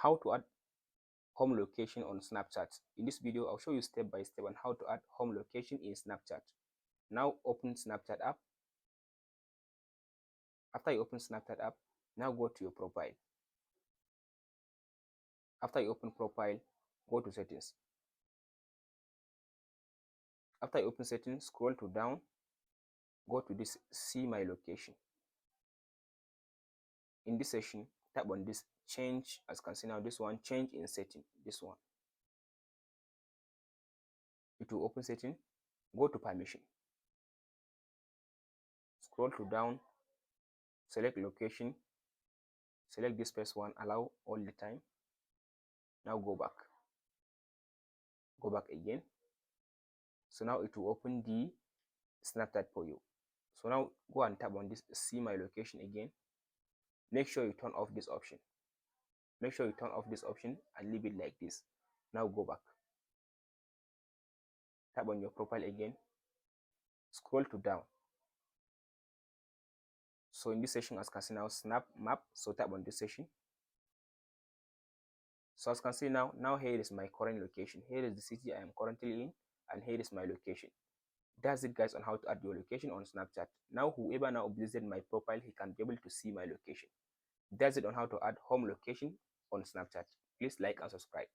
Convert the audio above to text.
how to add home location on Snapchat. In this video, I'll show you step by step on how to add home location in Snapchat. Now open Snapchat app. After you open Snapchat app, now go to your profile. After you open profile, go to settings. After you open settings, scroll to down, go to this see my location. In this section, tap on this change, as you can see now, this one, change in setting, this one. It will open setting, go to permission. Scroll to down, select location, select this first one, allow all the time. Now go back again. So now it will open the Snapchat for you. So now go and tap on this see my location again. Make sure you turn off this option. Make sure you turn off this option and leave it like this. Now go back. Tap on your profile again. Scroll to down. So in this section, as you can see now, snap map. So tap on this section. So as you can see now here is my current location. Here is the city I am currently in, and here is my location. That's it, guys, on how to add your location on Snapchat. Now whoever now visited my profile, he can be able to see my location. That's it on how to add home location on Snapchat. Please like and subscribe.